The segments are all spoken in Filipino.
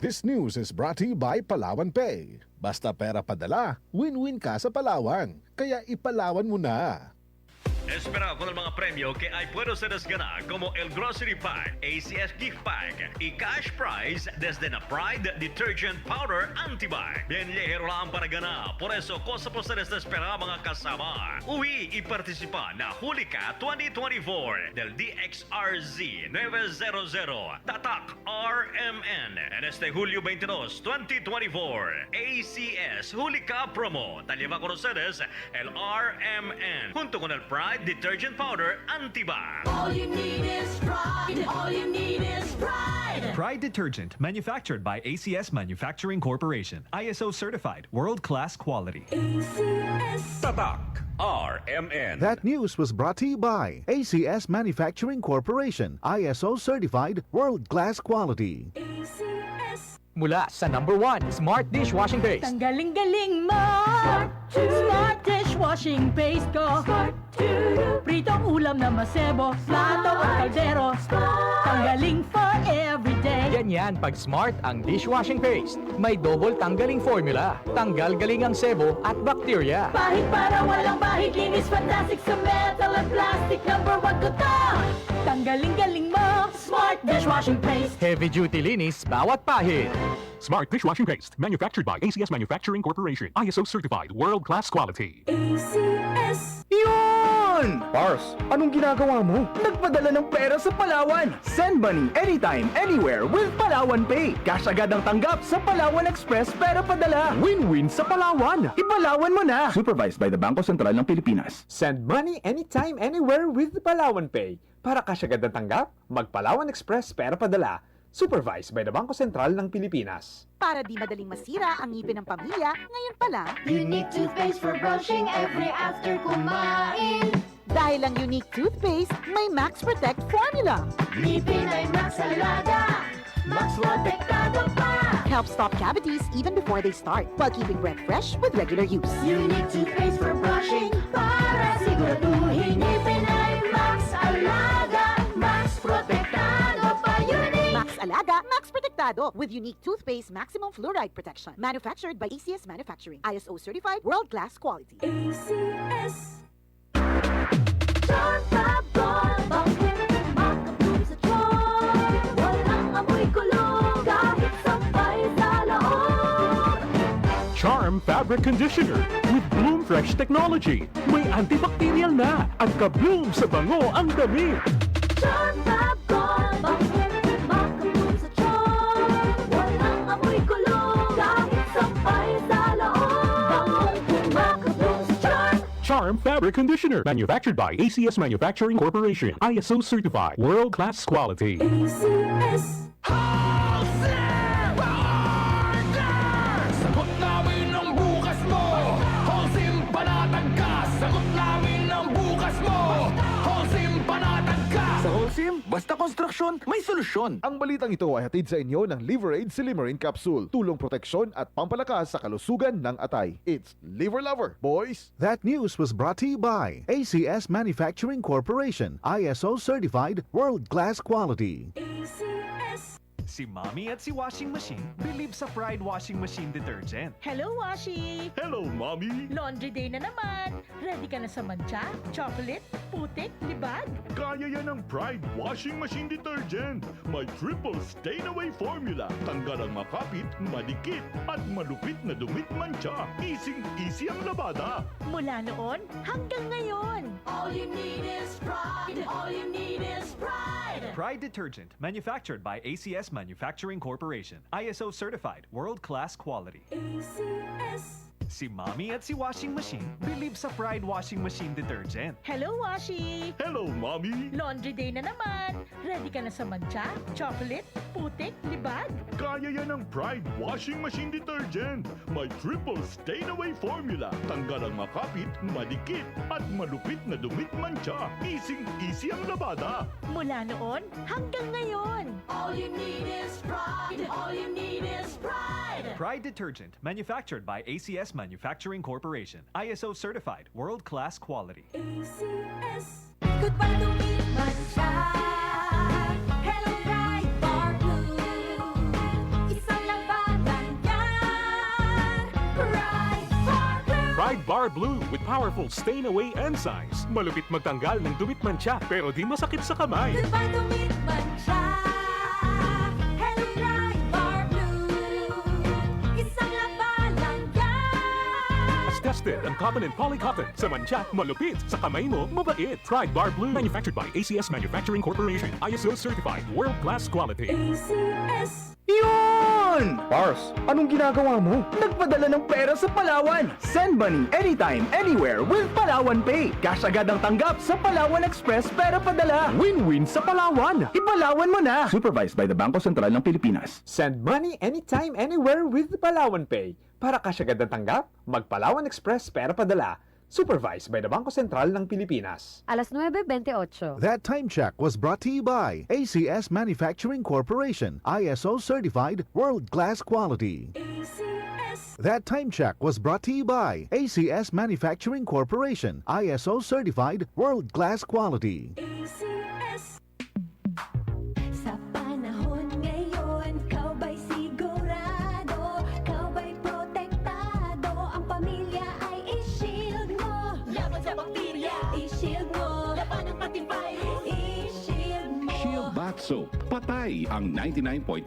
This news is brought to you by Palawan Pay. Basta pera padala, win-win ka sa Palawan. Kaya ipalawan mo na. Espera con el mga premyo que hay puedo ser ganar como el Grocery Pack, ACS Gift Pack y Cash Prize desde na Pride Detergent Powder Anti-Bite. Bien ligero lang para ganar. Por eso, cosa por ser espera mga kasama. Uwi y participa na Hulika 2024 del DXRZ 900 Tatak RMN en este Julio 22, 2024. ACS Hulika Promo. Tal lleva con ustedes el RMN junto con el Pride Detergent Powder Anti-Bite. All you need is pride. All you need is pride. Pride Detergent, manufactured by ACS Manufacturing Corporation. ISO certified, world-class quality. ACS. Tatak RMN. That news was brought to you by ACS Manufacturing Corporation. ISO certified, world-class quality. ACS. Mula sa #1 Smart Dishwashing Paste. Tanggaling-galing mo! Smart dishwashing paste ko. Pritong ulam na masebo, plato o kaldero. Tanggaling for everyday. Ganyan pag Smart ang dishwashing paste. May double tanggaling formula. Tanggal galing ang sebo at bacteria. Bahid para walang bahid, linis fantastic sa metal at plastic. #1 ko to! Tanggaling-galing mo! Smart dishwashing paste. Heavy duty linis bawat pahid. Smart Dishwashing Paste, manufactured by ACS Manufacturing Corporation. ISO certified, world-class quality. ACS. Yun! Pars, anong ginagawa mo? Nagpadala ng pera sa Palawan. Send money anytime, anywhere with Palawan Pay. Cash agad ang tanggap sa Palawan Express pera padala. Win-win sa Palawan. Ipalawan mo na. Supervised by the Bangko Sentral ng Pilipinas. Send money anytime, anywhere with Palawan Pay. Para kasyagad na tanggap, mag-Palawan Express pera padala. Supervised by the Bangko Sentral ng Pilipinas. Para di madaling masira ang ngipin ng pamilya, ngayon pa lang, Unique toothpaste for brushing every after kumain. dahil ang unique toothpaste, may Max Protect formula. Ngipin ay Max Alaga. Max Protektado pa. Helps stop cavities even before they start, while keeping breath fresh with regular use. Unique toothpaste for brushing para siguraduhin ngipin ay Max Alaga. Max Protektado pa. Unique. Max Alaga, Max Protectado with unique toothpaste maximum fluoride protection. Manufactured by ACS Manufacturing. ISO certified, world-class quality. ACS. Chartabon, bakit makapun sa tiyan? Walang amoy kulong kahit sabay sa loob. Charm Fabric Conditioner with Bloom Fresh Technology. May antibacterial na at ka-bloom sa bango ang damit. Chartabon, bakit makapun sa tiyan? Walang amoy kulong kahit sabay sa loob. Makapun sa tiyan. Charm Fabric Conditioner, manufactured by ACS Manufacturing Corporation. ISO certified, world-class quality. ACS. Sagot namin ang bukas mo. Hosim panatag ka. Sagot namin ang bukas mo. Hosim panatag ka. Sa Hosim, basta konstruksyon, may solusyon. Ang balitang ito ay hatid sa inyo ng Liver Aid Silimarin Capsule. Tulong proteksyon at pampalakas sa kalusugan ng atay. It's Liver Lover, boys! That news was brought to you by ACS Manufacturing Corporation. ISO certified, world-class quality. ACS. Si Mommy at si Washing Machine believe sa Pride Washing Machine Detergent. Hello, Washi! Hello, Mommy! Laundry day na naman. Ready ka na sa mancha, chocolate, putik, libag? Kaya yan ang Pride Washing Machine Detergent. May triple stain-away formula. Tanggal ang makapit, madikit, at malupit na dumit mancha. Easy ang labada. Mula noon hanggang ngayon. All you need is pride. All you need is pride. Pride Detergent, manufactured by ACS Manufacturing Corporation. ISO certified, world-class quality. ACS. Si Mommy at si Washing Machine believe sa Pride Washing Machine Detergent. Hello, Washi! Hello, Mommy! Laundry day na naman. Ready ka na sa mancha, chocolate, putik, libag? Kaya yan ang Pride Washing Machine Detergent. May triple stain-away formula. Tanggal ang makapit, madikit, at malupit na dumit mancha. Easy ang labada. Mula noon hanggang ngayon. All you need is pride. All you need is pride. Pride Detergent, manufactured by ACS Manufacturing Corporation. ISO certified, world-class quality. ACS. Goodbye to me, mancha. Hello, bright bar blue. Isang lang Bar Blue with powerful stain-away enzymes. Malupit magtanggal ng dumit mancha pero di masakit sa kamay. Goodbye, dumit mancha. Hello, Pride Bar Blue. Isang labalang yan. As tested ang cotton and polycotton. Sa mancha, malupit. Sa kamay mo, mabait. Pride Bar Blue. Manufactured by ACS Manufacturing Corporation. ISO certified. World-class quality. ACS. Yun! Pars, anong ginagawa mo? Nagpadala ng pera sa Palawan. Send money anytime, anywhere with Palawan Pay. Cash agad ang tanggap sa Palawan Express pera padala. Win-win sa Palawan. Ipalawan mo na. Supervised by the Bangko Sentral ng Pilipinas. Send money anytime, anywhere with Palawan Pay. Para cash agad ang tanggap, mag-Palawan Express pera padala. Supervised by the Bangko Sentral ng Pilipinas. Alas 9:28. That time check was brought to you by ACS Manufacturing Corporation, ISO certified, world-class quality. ACS. That time check was brought to you by ACS Manufacturing Corporation, ISO certified, world-class quality. ACS. Sa panahon ngayon, kau ba'y sigurado? Kau ba'y protektado? Ang pamilya ay i-shield mo. Laban sa bakterya, i-shield mo. Laban ng pating virus, i-shield mo. Shield Bath Soap. Patay ang 99.9%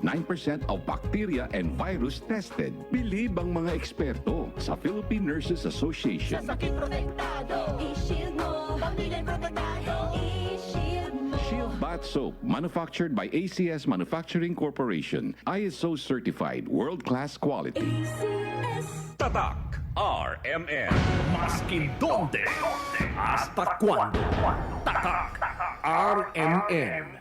of bacteria and virus tested. Bilib ang mga eksperto sa Philippine Nurses Association. Sa sakit protektado, i-shield mo. Pamilya protektado, i-shield mo. Shield Bath Soap, manufactured by ACS Manufacturing Corporation. ISO certified, world-class quality. ACS. Tatak RMN. Maskin donde, hasta cuando. Tatak RMN.